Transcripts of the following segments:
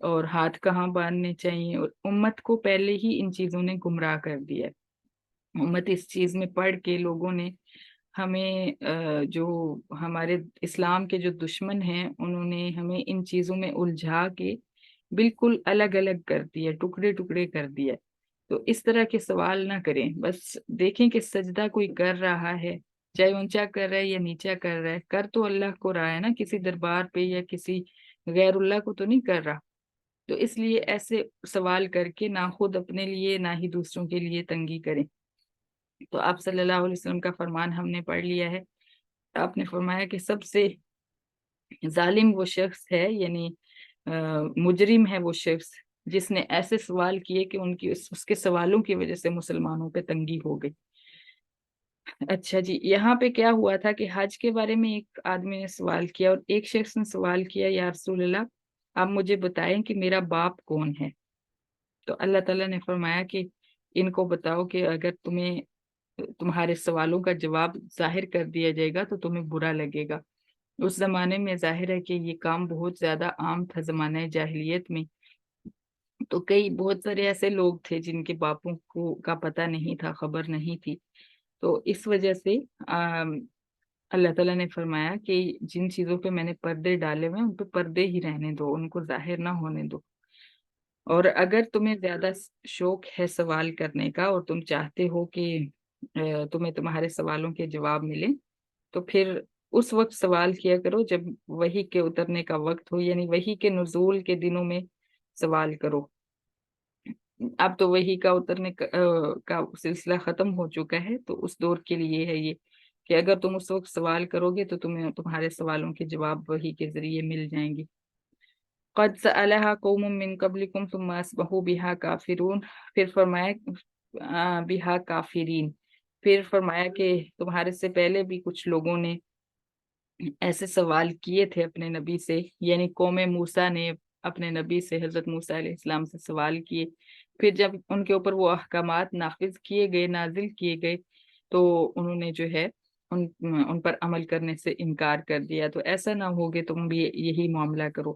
اور ہاتھ کہاں باندھنے چاہیے، اور امت کو پہلے ہی ان چیزوں نے گمراہ کر دیا ہے۔ امت اس چیز میں پڑھ کے لوگوں نے ہمیں جو ہمارے اسلام کے جو دشمن ہیں انہوں نے ہمیں ان چیزوں میں الجھا کے بالکل الگ الگ کر دیا، ٹکڑے ٹکڑے کر دیا۔ تو اس طرح کے سوال نہ کریں، بس دیکھیں کہ سجدہ کوئی کر رہا ہے، چاہے اونچا کر رہا ہے یا نیچا کر رہا ہے، کر تو اللہ کو رہا ہے نا، کسی دربار پہ یا کسی غیر اللہ کو تو نہیں کر رہا۔ تو اس لیے ایسے سوال کر کے نہ خود اپنے لیے نہ ہی دوسروں کے لیے تنگی کریں۔ تو آپ صلی اللہ علیہ وسلم کا فرمان ہم نے پڑھ لیا ہے۔ آپ نے فرمایا کہ سب سے ظالم وہ شخص ہے، یعنی مجرم ہے وہ شخص جس نے ایسے سوال کیے کہ اس کے سوالوں کی وجہ سے مسلمانوں پہ تنگی ہو گئی۔ اچھا جی، یہاں پہ کیا ہوا تھا کہ حج کے بارے میں ایک آدمی نے سوال کیا، اور ایک شخص نے سوال کیا، یا رسول اللہ آپ مجھے بتائیں کہ میرا باپ کون ہے؟ تو اللہ تعالیٰ نے فرمایا کہ ان کو بتاؤ کہ اگر تمہارے سوالوں کا جواب ظاہر کر دیا جائے گا تو تمہیں برا لگے گا۔ اس زمانے میں ظاہر ہے کہ یہ کام بہت زیادہ عام تھا زمانہ جاہلیت میں، تو بہت سارے ایسے لوگ تھے جن کے باپوں کو کا پتہ نہیں تھا، خبر نہیں تھی۔ تو اس وجہ سے اللہ تعالیٰ نے فرمایا کہ جن چیزوں پہ میں نے پردے ڈالے ہوئے ہیں ان پہ پردے ہی رہنے دو، ان کو ظاہر نہ ہونے دو۔ اور اگر تمہیں زیادہ شوق ہے سوال کرنے کا اور تم چاہتے ہو کہ تمہیں تمہارے سوالوں کے جواب ملے، تو پھر اس وقت سوال کیا کرو جب وحی کے اترنے کا وقت ہو، یعنی وحی کے نزول کے دنوں میں سوال کرو۔ اب تو وحی کا اترنے کا سلسلہ ختم ہو چکا ہے، تو اس دور کے لیے ہے یہ کہ اگر تم اس وقت سوال کرو گے تو تمہیں تمہارے سوالوں کے جواب وحی کے ذریعے مل جائیں گے۔ قد سألها قوم من قبلكم ثم اصبحوا بها کافرون، پھر فرمایا بها کافرین، پھر فرمایا کہ تمہارے سے پہلے بھی کچھ لوگوں نے ایسے سوال کیے تھے اپنے نبی سے، یعنی قوم موسیٰ نے اپنے نبی سے، حضرت موسیٰ علیہ السلام سے سوال کیے، پھر جب ان کے اوپر وہ احکامات نافذ کیے گئے، نازل کیے گئے، تو انہوں نے جو ہے ان پر عمل کرنے سے انکار کر دیا۔ تو ایسا نہ ہوگے تم بھی یہی معاملہ کرو۔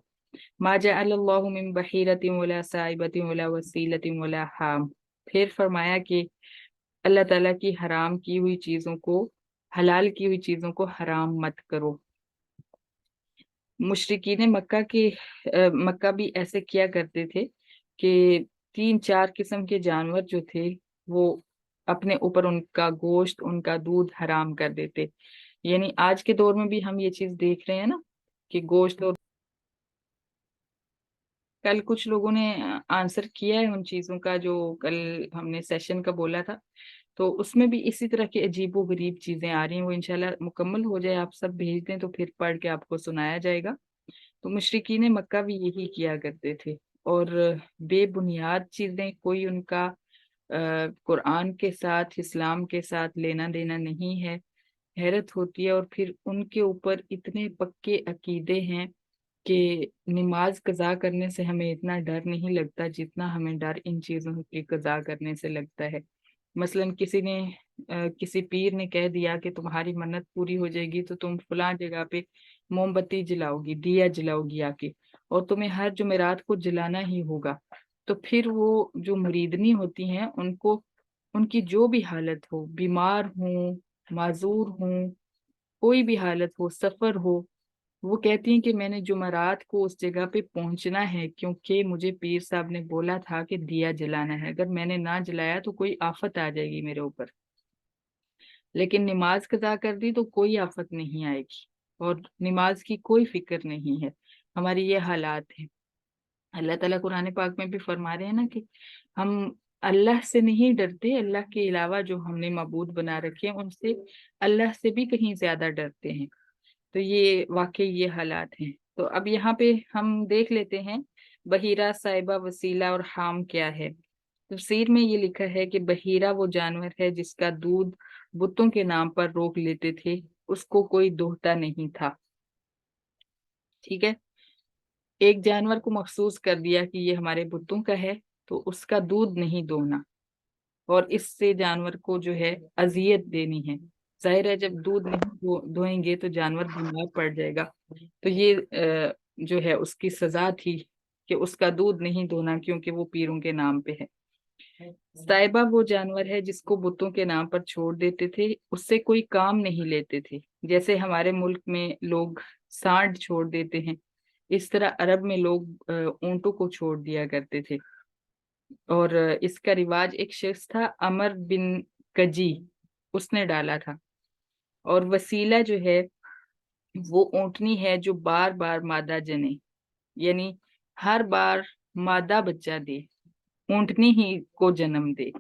ما جعل اللہ من بحیرۃ ولا سائبۃ ولا وسیلۃ ولا حام، پھر فرمایا کہ اللہ تعالیٰ کی حرام کی ہوئی چیزوں کو، حلال کی ہوئی چیزوں کو حرام مت کرو۔ مشرکین مکہ بھی ایسے کیا کرتے تھے کہ 3-4 قسم کے جانور جو تھے وہ اپنے اوپر ان کا گوشت، ان کا دودھ حرام کر دیتے۔ یعنی آج کے دور میں بھی ہم یہ چیز دیکھ رہے ہیں نا کہ گوشت، اور کل کچھ لوگوں نے آنسر کیا ہے ان چیزوں کا جو کل ہم نے سیشن کا بولا تھا، تو اس میں بھی اسی طرح کی عجیب و غریب چیزیں آ رہی ہیں۔ وہ انشاءاللہ مکمل ہو جائے، آپ سب بھیج دیں تو پھر پڑھ کے آپ کو سنایا جائے گا۔ تو مشرکین مکہ بھی یہی کیا کرتے تھے، اور بے بنیاد چیزیں، کوئی ان کا قرآن کے ساتھ، اسلام کے ساتھ لینا دینا نہیں ہے۔ حیرت ہوتی ہے، اور پھر ان کے اوپر اتنے پکے عقیدے ہیں کہ نماز قضا کرنے سے ہمیں اتنا ڈر نہیں لگتا جتنا ہمیں ڈر ان چیزوں کی قضا کرنے سے لگتا ہے۔ مثلا کسی پیر نے کہہ دیا کہ تمہاری منت پوری ہو جائے گی تو تم فلاں جگہ پہ موم بتی جلاؤ گی، دیا جلاؤ گی آ کے، اور تمہیں ہر جمعرات کو جلانا ہی ہوگا۔ تو پھر وہ جو مریدنی ہوتی ہیں ان کو، ان کی جو بھی حالت ہو، بیمار ہوں، معذور ہوں، کوئی بھی حالت ہو، سفر ہو، وہ کہتی ہیں کہ میں نے جمعرات کو اس جگہ پہ پہنچنا ہے کیونکہ مجھے پیر صاحب نے بولا تھا کہ دیا جلانا ہے، اگر میں نے نہ جلایا تو کوئی آفت آ جائے گی میرے اوپر، لیکن نماز قضا کر دی تو کوئی آفت نہیں آئے گی، اور نماز کی کوئی فکر نہیں ہے۔ ہماری یہ حالات ہیں۔ اللہ تعالیٰ قرآن پاک میں بھی فرما رہے ہیں نا کہ ہم اللہ سے نہیں ڈرتے، اللہ کے علاوہ جو ہم نے معبود بنا رکھے ہیں ان سے، اللہ سے بھی کہیں زیادہ ڈرتے ہیں۔ تو یہ واقعی یہ حالات ہیں۔ تو اب یہاں پہ ہم دیکھ لیتے ہیں بحیرہ، صائبہ، وسیلہ اور حام کیا ہے۔ تفسیر میں یہ لکھا ہے کہ بحیرہ وہ جانور ہے جس کا دودھ بتوں کے نام پر روک لیتے تھے، اس کو کوئی دوہتا نہیں تھا۔ ٹھیک ہے، ایک جانور کو مخصوص کر دیا کہ یہ ہمارے بتوں کا ہے تو اس کا دودھ نہیں دونا، اور اس سے جانور کو جو ہے اذیت دینی ہے۔ ظاہر ہے جب دودھ نہیں دھوئیں گے تو جانور بیمار پڑ جائے گا، تو یہ جو ہے اس کی سزا تھی کہ اس کا دودھ نہیں دھونا کیونکہ وہ پیروں کے نام پہ ہے۔ سائبہ وہ جانور ہے جس کو بتوں کے نام پر چھوڑ دیتے تھے، اس سے کوئی کام نہیں لیتے تھے، جیسے ہمارے ملک میں لوگ سانڈ چھوڑ دیتے ہیں، اس طرح عرب میں لوگ اونٹوں کو چھوڑ دیا کرتے تھے۔ اور اس کا رواج ایک شخص تھا عمر بن کجی، اس نے ڈالا تھا۔ اور وسیلہ جو ہے وہ اونٹنی ہے جو بار بار مادہ جنے، یعنی ہر بار مادہ بچہ دے، اونٹنی ہی کو جنم دے،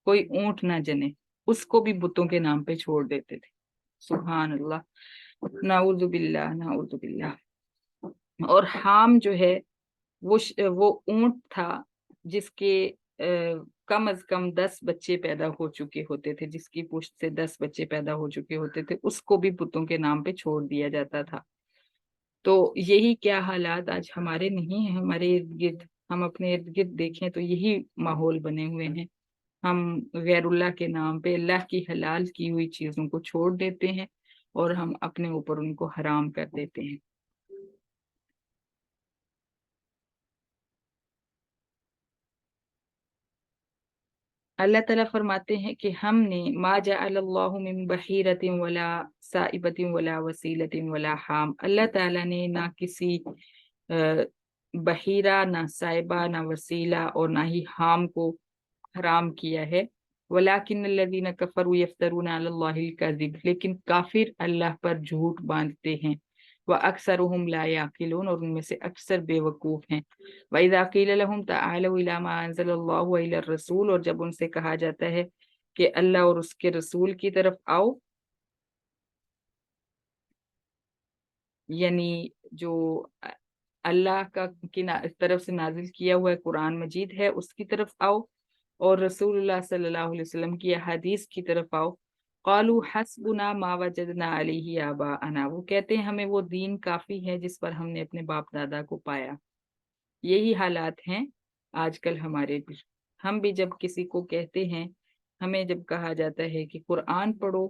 کوئی اونٹ نہ جنے، اس کو بھی بتوں کے نام پہ چھوڑ دیتے تھے۔ سبحان اللہ، نعوذ باللہ نعوذ باللہ۔ اور حام جو ہے وہ اونٹ تھا جس کے کم از کم 10 بچے پیدا ہو چکے ہوتے تھے، جس کی پشت سے 10 بچے پیدا ہو چکے ہوتے تھے، اس کو بھی بتوں کے نام پہ چھوڑ دیا جاتا تھا۔ تو یہی کیا حالات آج ہمارے نہیں ہیں، ہمارے ارد گرد، ہم اپنے ارد گرد دیکھیں تو یہی ماحول بنے ہوئے ہیں۔ ہم غیر اللہ کے نام پہ اللہ کی حلال کی ہوئی چیزوں کو چھوڑ دیتے ہیں اور ہم اپنے اوپر ان کو حرام کر دیتے ہیں۔ اللہ تعالیٰ فرماتے ہیں کہ ہم نے ما جعل اللہ من بحیرت ولا سائبت ولا وسیلت ولا حام، اللہ تعالیٰ نے نہ کسی بحیرہ، نہ سائبہ، نہ وسیلہ اور نہ ہی حام کو حرام کیا ہے۔ ولیکن الذین کفروا یفترون علی اللہ الکذب، لیکن کافر اللہ پر جھوٹ باندھتے ہیں۔ وَأَكْثَرُهُمْ لَا يَعْقِلُونَ، اور ان میں سے اکثر بے وقوف ہیں۔ وَإِذَا قِيلَ لَهُمْ تَعَالَوْا إِلَىٰ مَا أَنزَلَ اللَّهُ وَإِلَى الرَّسُولِ، اور جب ان سے کہا جاتا ہے کہ اللہ اور اس کے رسول کی طرف آؤ، یعنی جو اللہ کی طرف سے نازل کیا ہوا ہے قرآن مجید ہے اس کی طرف آؤ، اور رسول اللہ صلی اللہ علیہ وسلم کی احادیث کی طرف آؤ۔ قالوا حسبنا ما وجدنا علیہ آباءنا، وہ کہتے ہیں ہمیں وہ دین کافی ہے جس پر ہم نے اپنے باپ دادا کو پایا۔ یہی حالات ہیں آج کل ہمارے بھی۔ ہم بھی جب کسی کو کہتے ہیں، ہمیں جب کہا جاتا ہے کہ قرآن پڑھو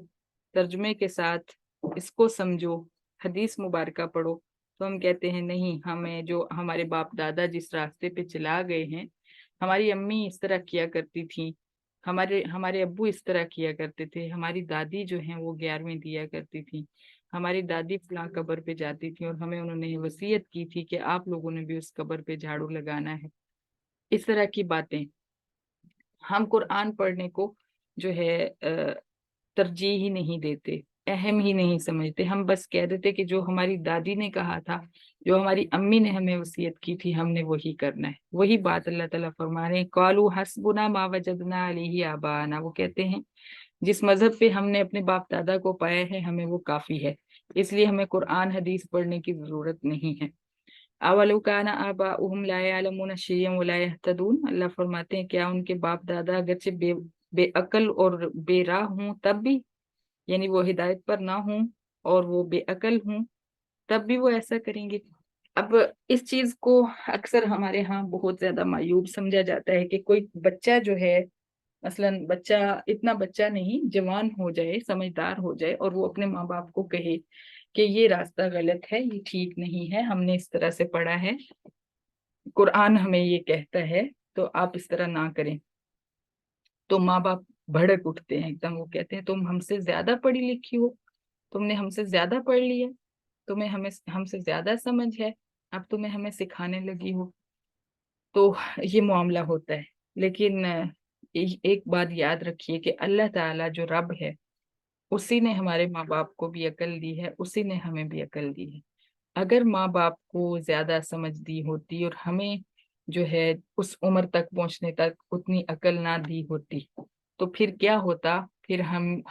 ترجمے کے ساتھ، اس کو سمجھو، حدیث مبارکہ پڑھو، تو ہم کہتے ہیں نہیں، ہمیں جو ہمارے باپ دادا جس راستے پہ چلا گئے ہیں، ہماری امی اس طرح کیا کرتی تھیں، ہمارے ابو اس طرح کیا کرتے تھے، ہماری دادی جو ہیں وہ 11ویں دیا کرتی تھی، ہماری دادی فلاں قبر پہ جاتی تھی اور ہمیں انہوں نے وصیت کی تھی کہ آپ لوگوں نے بھی اس قبر پہ جھاڑو لگانا ہے۔ اس طرح کی باتیں ہم قرآن پڑھنے کو جو ہے ترجیح ہی نہیں دیتے، اہم ہی نہیں سمجھتے۔ ہم بس کہہ دیتے کہ جو ہماری دادی نے کہا تھا، جو ہماری امی نے ہمیں وصیت کی تھی، ہم نے وہی کرنا ہے۔ وہی بات اللہ تعالیٰ فرما رہے ہیں، قالوا حسبنا ما وجدنا علیہ آباءنا، وہ کہتے ہیں جس مذہب پہ ہم نے اپنے باپ دادا کو پایا ہے ہمیں وہ کافی ہے، اس لیے ہمیں قرآن حدیث پڑھنے کی ضرورت نہیں ہے۔ اولو کان آباؤہم لا یعلمون شیئا ولا یہتدون، اللہ فرماتے ہیں کیا ان کے باپ دادا اگرچہ بے عقل اور بے راہ ہوں تب بھی، یعنی وہ ہدایت پر نہ ہوں اور وہ بے عقل ہوں تب بھی وہ ایسا کریں گے؟ اب اس چیز کو اکثر ہمارے ہاں بہت زیادہ معیوب سمجھا جاتا ہے کہ کوئی بچہ جو ہے، مثلا بچہ اتنا بچہ نہیں، جوان ہو جائے، سمجھدار ہو جائے، اور وہ اپنے ماں باپ کو کہے کہ یہ راستہ غلط ہے، یہ ٹھیک نہیں ہے، ہم نے اس طرح سے پڑھا ہے، قرآن ہمیں یہ کہتا ہے تو آپ اس طرح نہ کریں، تو ماں باپ بھڑک اٹھتے ہیں ایک دم، وہ کہتے ہیں تم ہم سے زیادہ پڑھی لکھی ہو، تم نے ہم سے زیادہ پڑھ لیا، تمہیں ہم سے زیادہ سمجھ ہے، اب تمہیں ہمیں سکھانے لگی ہو۔ تو یہ معاملہ ہوتا ہے۔ لیکن ایک بات یاد رکھیے کہ اللہ تعالیٰ جو رب ہے، اسی نے ہمارے ماں باپ کو بھی عقل دی ہے، اسی نے ہمیں بھی عقل دی ہے۔ اگر ماں باپ کو زیادہ سمجھ دی ہوتی اور ہمیں جو ہے اس عمر تک پہنچنے تک اتنی عقل نہ دی ہوتی، تو پھر کیا ہوتا؟ پھر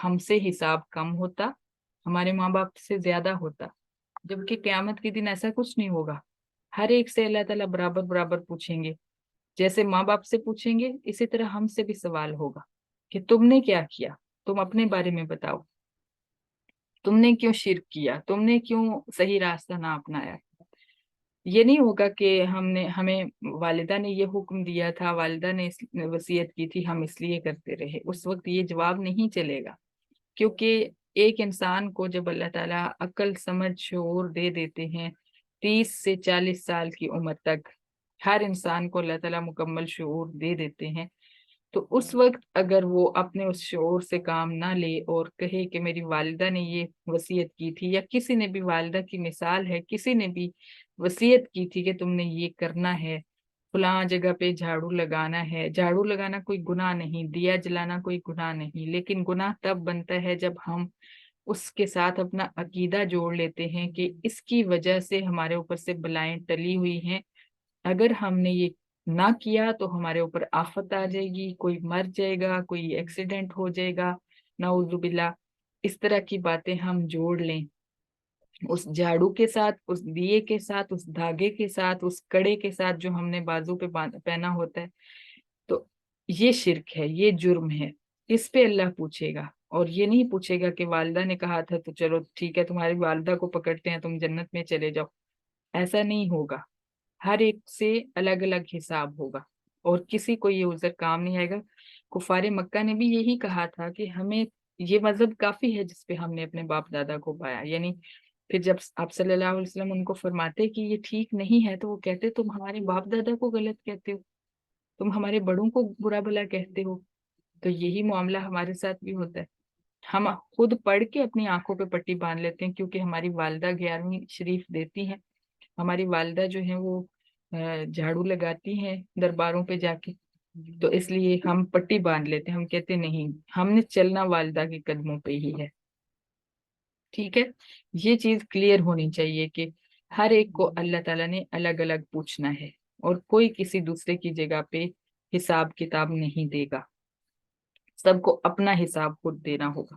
ہم سے حساب کم ہوتا، ہمارے ماں باپ سے زیادہ ہوتا، جبکہ قیامت کے دن ایسا کچھ نہیں ہوگا۔ ہر ایک سے اللہ تعالیٰ برابر برابر پوچھیں گے، جیسے ماں باپ سے پوچھیں گے اسی طرح ہم سے بھی سوال ہوگا کہ تم نے کیا کیا، تم اپنے بارے میں بتاؤ، تم نے کیوں شرک کیا، تم نے کیوں صحیح راستہ نہ اپنایا۔ یہ نہیں ہوگا کہ ہمیں والدہ نے یہ حکم دیا تھا، والدہ نے وصیت کی تھی، ہم اس لیے کرتے رہے، اس وقت یہ جواب نہیں چلے گا، کیونکہ ایک انسان کو جب اللہ تعالیٰ عقل، سمجھ، شعور دے دیتے ہیں 30 سے 40 سال کی عمر تک، ہر انسان کو اللہ تعالیٰ مکمل شعور دے دیتے ہیں، تو اس وقت اگر وہ اپنے اس شعور سے کام نہ لے اور کہے کہ میری والدہ نے یہ وصیت کی تھی، یا کسی نے بھی، والدہ کی مثال ہے، کسی نے بھی وصیت کی تھی کہ تم نے یہ کرنا ہے، فلاں جگہ پہ جھاڑو لگانا ہے، جھاڑو لگانا کوئی گناہ نہیں، دیا جلانا کوئی گناہ نہیں، لیکن گناہ تب بنتا ہے جب ہم اس کے ساتھ اپنا عقیدہ جوڑ لیتے ہیں کہ اس کی وجہ سے ہمارے اوپر سے بلائیں ٹلی ہوئی ہیں، اگر ہم نے یہ نہ کیا تو ہمارے اوپر آفت آ جائے گی، کوئی مر جائے گا، کوئی ایکسیڈنٹ ہو جائے گا، نعوذ باللہ۔ اس طرح کی باتیں ہم جوڑ لیں اس جھاڑو کے ساتھ، اس دیے کے ساتھ، اس دھاگے کے ساتھ، اس کڑے کے ساتھ جو ہم نے بازو پہ پہنا ہوتا ہے، تو یہ شرک ہے، یہ جرم ہے، اس پہ اللہ پوچھے گا۔ اور یہ نہیں پوچھے گا کہ والدہ نے کہا تھا تو چلو ٹھیک ہے تمہاری والدہ کو پکڑتے ہیں، تم جنت میں چلے جاؤ، ایسا نہیں ہوگا۔ ہر ایک سے الگ الگ حساب ہوگا اور کسی کو یہ عذر کام نہیں آئے گا۔ کفار مکہ نے بھی یہی کہا تھا کہ ہمیں یہ مذہب کافی ہے جس پہ ہم نے اپنے باپ دادا کو پایا، یعنی پھر جب آپ صلی اللہ علیہ وسلم ان کو فرماتے کہ یہ ٹھیک نہیں ہے تو وہ کہتے تم ہمارے باپ دادا کو غلط کہتے ہو، تم ہمارے بڑوں کو برا بھلا کہتے ہو۔ تو یہی معاملہ ہمارے ساتھ بھی ہوتا ہے، ہم خود پڑھ کے اپنی آنکھوں پہ پٹی باندھ لیتے ہیں کیونکہ ہماری والدہ 11ویں شریف دیتی ہیں، ہماری والدہ جو ہیں وہ جھاڑو لگاتی ہیں درباروں پہ جا کے، تو اس لیے ہم پٹی باندھ لیتے ہیں، ہم کہتے نہیں، ہم نے چلنا والدہ کے قدموں پہ ہی ہے۔ ٹھیک ہے، یہ چیز کلیئر ہونی چاہیے کہ ہر ایک کو اللہ تعالیٰ نے الگ الگ پوچھنا ہے اور کوئی کسی دوسرے کی جگہ پہ حساب کتاب نہیں دے گا، سب کو اپنا حساب خود دینا ہوگا۔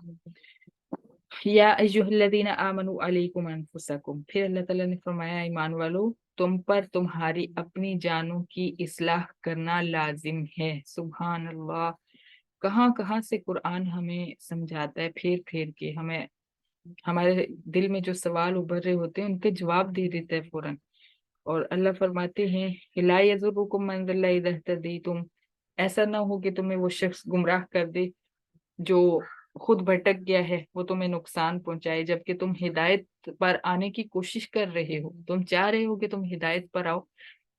یا ایھا الذین آمنوا علیکم انفسکم، پھر اللہ تعالیٰ نے فرمایا ایمان والو تم پر تمہاری اپنی جانوں کی اصلاح کرنا لازم ہے۔ سبحان اللہ، کہاں کہاں سے قرآن ہمیں سمجھاتا ہے پھیر پھیر کے، ہمیں ہمارے دل میں جو سوال ابھر رہے ہوتے ہیں ان کے جواب دے دیتا ہے فوراً۔ اور اللہ فرماتے ہیں لا یضرکم من ضل اذا اہتدیتم، ایسا نہ ہو کہ تمہیں وہ شخص گمراہ کر دے جو خود بھٹک گیا ہے، وہ تمہیں نقصان پہنچائے، جبکہ تم ہدایت پر آنے کی کوشش کر رہے ہو، تم چاہ رہے ہو کہ تم ہدایت پر آؤ،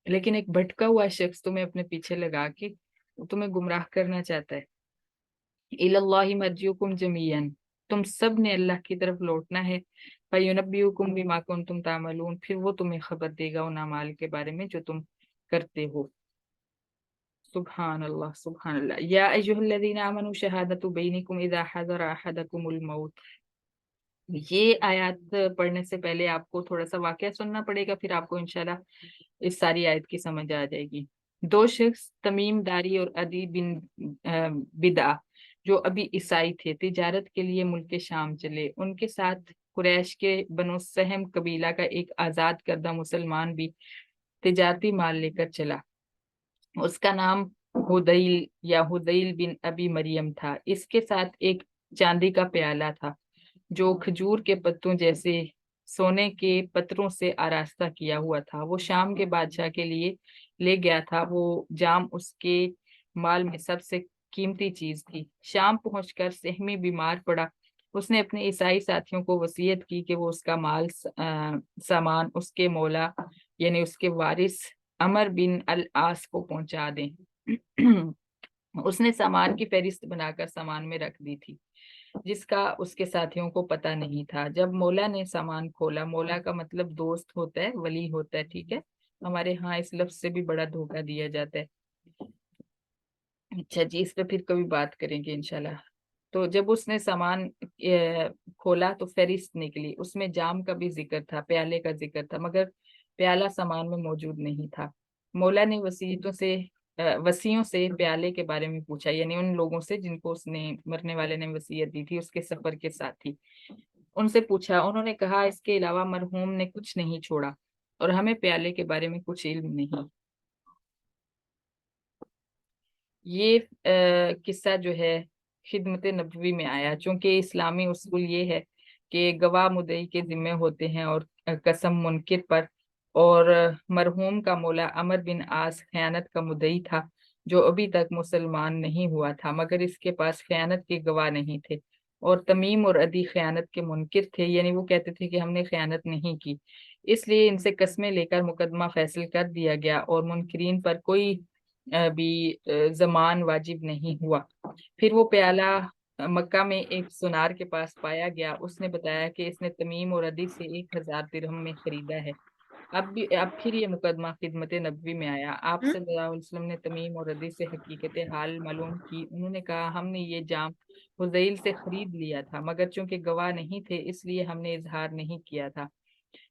لیکن ایک بھٹکا ہوا شخص تمہیں اپنے پیچھے لگا کے تمہیں گمراہ کرنا چاہتا ہے۔ الی اللہ مرجعکم جمیعا، تم سب نے اللہ کی طرف لوٹنا ہے، فینبئکم بما کنتم تعملون، پھر وہ تمہیں خبر دے گا ان اعمال کے بارے میں جو تم کرتے ہو۔ سبحان اللہ سبحان اللہ۔ یا ایھا الذین آمنوا شہادۃ بینکم اذا حضر احدکم الموت، یہ آیات پڑھنے سے پہلے آپ کو تھوڑا سا واقعہ سننا پڑے گا، پھر آپ کو انشاءاللہ اس ساری آیت کی سمجھ آ جائے گی۔ دو شخص تمیم داری اور عدی بن بدع جو ابھی عیسائی تھے، تجارت کے لیے ملک شام چلے، ان کے ساتھ قریش کے بنو سہم قبیلہ کا ایک آزاد کردہ مسلمان بھی تجارتی مال لے کر چلا، اس کا نام ہدیل یا ہدیل بن ابی مریم تھا، اس کے ساتھ ایک چاندی کا پیالہ تھا جو کھجور کے پتوں جیسے سونے کے پتروں سے آراستہ کیا ہوا تھا، وہ شام کے بادشاہ کے لیے لے گیا تھا، وہ جام اس کے مال میں سب سے قیمتی چیز تھی۔ شام پہنچ کر سہمی بیمار پڑا، اس نے اپنے عیسائی ساتھیوں کو وصیت کی کہ وہ اس کا مال سامان اس کے مولا یعنی اس کے وارث عمر بن العاص کو پہنچا دیں۔ اس نے سامان کی فہرست بنا کر سامان میں رکھ دی تھی جس کا اس کے ساتھیوں کو پتہ نہیں تھا۔ جب مولا نے سامان کھولا، مولا کا مطلب دوست ہوتا ہے، ولی ہوتا ہے، ٹھیک ہے، ہمارے ہاں اس لفظ سے بھی بڑا دھوکہ دیا جاتا ہے۔ اچھا جی، اس پہ پھر کبھی بات کریں گے انشاءاللہ۔ تو جب اس نے سامان کھولا تو فہرست نکلی، اس میں جام کا بھی ذکر تھا، پیالے کا ذکر تھا، مگر پیالہ سامان میں موجود نہیں تھا۔ مولا نے وصیوں سے پیالے کے بارے میں پوچھا، یعنی ان لوگوں سے جن کو اس نے مرنے والے نے وصیت دی تھی، اس کے سفر کے ساتھی، ان سے پوچھا، انہوں نے کہا اس کے علاوہ مرحوم نے کچھ نہیں چھوڑا اور ہمیں پیالے کے بارے میں کچھ علم نہیں۔ یہ قصہ جو ہے خدمت نبوی میں آیا، چونکہ اسلامی اصول یہ ہے کہ گواہ مدعی کے ذمہ ہوتے ہیں اور قسم منکر پر، اور مرحوم کا مولا عمر بن عاص خیانت کا مدعی تھا جو ابھی تک مسلمان نہیں ہوا تھا، مگر اس کے پاس خیانت کے گواہ نہیں تھے، اور تمیم اور عدی خیانت کے منکر تھے، یعنی وہ کہتے تھے کہ ہم نے خیانت نہیں کی، اس لیے ان سے قسمیں لے کر مقدمہ فیصل کر دیا گیا اور منکرین پر کوئی بھی زمان واجب نہیں ہوا۔ پھر وہ پیالہ مکہ میں ایک سونار کے پاس پایا گیا، اس نے بتایا کہ اس نے تمیم اور عدی سے 1000 درہم میں خریدا ہے۔ اب پھر یہ مقدمہ خدمت نبوی میں آیا۔ آپ صلی اللہ علیہ وسلم نے تمیم اور عدی سے حقیقت حال معلوم کی۔ انہوں نے کہا ہم نے یہ جام حذیل سے خرید لیا تھا، مگر چونکہ گواہ نہیں تھے اس لیے ہم نے اظہار نہیں کیا تھا۔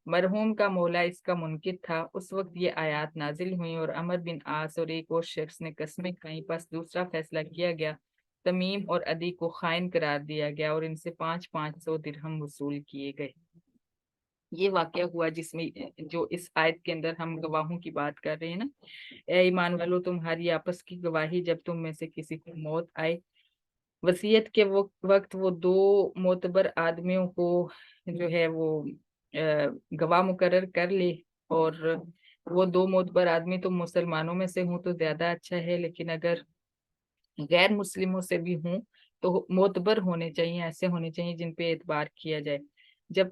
مرحوم کا مولا اس کا منکر تھا۔ اس وقت یہ آیات نازل ہوئیں اور عمر بن عاص اور ایک اور شخص نے قسمیں کھائیں، پس دوسرا فیصلہ کیا گیا، تمیم اور عدی کو خائن قرار دیا گیا اور ان سے 500 درہم وصول کیے گئے۔ یہ واقعہ ہوا جس میں جو اس آیت کے اندر ہم گواہوں کی بات کر رہے ہیں نا، اے ایمان والو تمہاری آپس کی گواہی جب تم میں سے کسی کو موت آئے، وصیت کے وقت وہ 2 معتبر آدمیوں کو جو ہے وہ گواہ مقرر کر لے، اور وہ 2 معتبر آدمی تم مسلمانوں میں سے ہوں تو زیادہ اچھا ہے، لیکن اگر غیر مسلموں سے بھی ہوں تو معتبر ہونے چاہیے، ایسے ہونے چاہیے جن پہ اعتبار کیا جائے۔ جب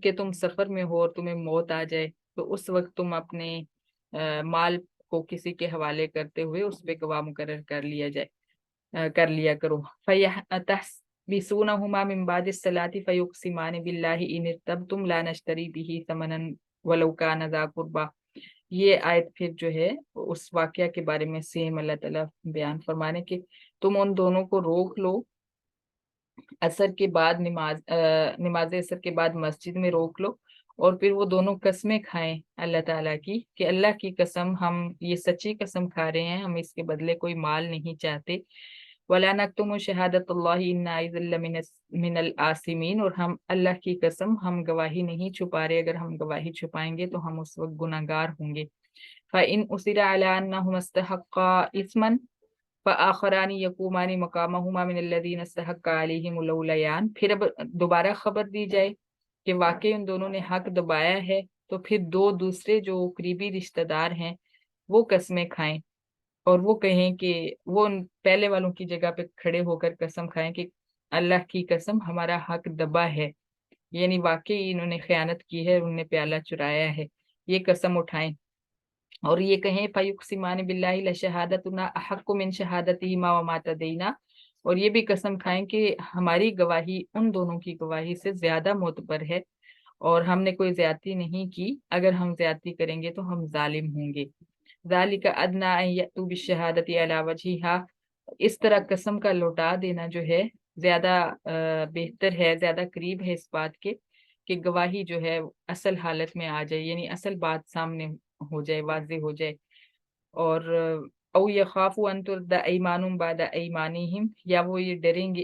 کہ تم سفر میں ہو اور تمہیں موت آ جائے تو اس وقت تم اپنے مال کو کسی کے حوالے کرتے ہوئے اس پہ گواہ مقرر کر لیا کرو۔ فَيَحْتَسِبُونَهُمَا مِن بَعْدِ الصَّلَاةِ فَيُقْسِمَانِ بِاللَّهِ إِنِ ارْتَبْتُمْ لَا نَشْتَرِي بِهِ ثَمَنًا وَلَوْ كَانَ ذَا قُرْبَىٰ۔ یہ آیت پھر جو ہے اس واقعہ کے بارے میں سیم اللہ تعالیٰ بیان فرمانے کہ تم ان دونوں کو روک لو، اثر کے بعد نماز اثر کے بعد مسجد میں روک لو، اور پھر وہ دونوں قسمیں کھائیں اللہ تعالیٰ کی کہ اللہ کی قسم ہم یہ سچی قسم کھا رہے ہیں، ہم اس کے بدلے کوئی مال نہیں چاہتے۔ وَلَا نَكْتُمُ شَهَادَةَ اللَّهِ إِنَّا إِذًا لَّمِنَ الْآثِمِينَ، اور ہم اللہ کی قسم ہم گواہی نہیں چھپا رہے، اگر ہم گواہی چھپائیں گے تو ہم اس وقت گناہگار ہوں گے۔ فَإِنْ أُصِرَ عَلَىٰ أَنَّهُمَا اسْتَحَقَّا إِثْمًا فَآخَرَانِ يَقُومَانِ مَقَامَهُمَا مِنَ الَّذِينَ اسْتَحَقَّ عَلَيْهِمُ الْأَوْلَيَانِ، پھر اب دوبارہ خبر دی جائے کہ واقعی ان دونوں نے حق دبایا ہے، تو پھر 2 دوسرے جو قریبی رشتہ دار ہیں وہ قسمیں کھائیں اور وہ کہیں کہ وہ ان پہلے والوں کی جگہ پہ کھڑے ہو کر قسم کھائیں کہ اللہ کی قسم ہمارا حق دبا ہے، یعنی واقعی انہوں نے خیانت کی ہے، انہوں نے پیالہ چرایا ہے، یہ قسم اٹھائیں اور یہ کہیں فَيُقْسِمَانِ بِاللَّهِ لَشَهَادَتُنَا أَحَقُّ مِنْ شَهَادَتِهِمَا وَمَا تَدَيْنَا، اور یہ بھی قسم کھائیں کہ ہماری گواہی ان دونوں کی گواہی سے زیادہ معتبر ہے اور ہم نے کوئی زیادتی نہیں کی، اگر ہم زیادتی کریں گے تو ہم ظالم ہوں گے۔ ذَلِكَ أَدْنَىٰ أَن يَأْتُوا بِالشَّهَادَةِ عَلَىٰ وَجْهِهَا، اس طرح قسم کا لوٹا دینا جو ہے زیادہ بہتر ہے، زیادہ قریب ہے اس بات کے کہ گواہی جو ہے اصل حالت میں آ جائے، یعنی اصل بات سامنے ہو جائے، واضح ہو جائے۔ اور او یخافوا ان ترد ایمان بعد ایمانہم، یا وہ یہ ڈریں گے